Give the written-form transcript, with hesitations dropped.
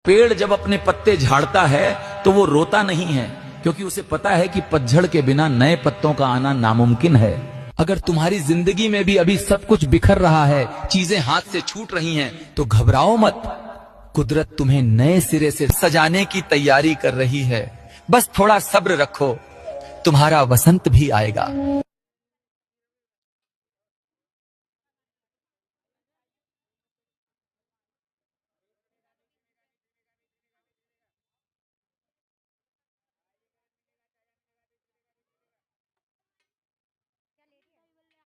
पेड़ जब अपने पत्ते झाड़ता है तो वो रोता नहीं है, क्योंकि उसे पता है कि पतझड़ के बिना नए पत्तों का आना नामुमकिन है। अगर तुम्हारी जिंदगी में भी अभी सब कुछ बिखर रहा है, चीजें हाथ से छूट रही हैं, तो घबराओ मत। कुदरत तुम्हें नए सिरे से सजाने की तैयारी कर रही है। बस थोड़ा सब्र रखो, तुम्हारा वसंत भी आएगा।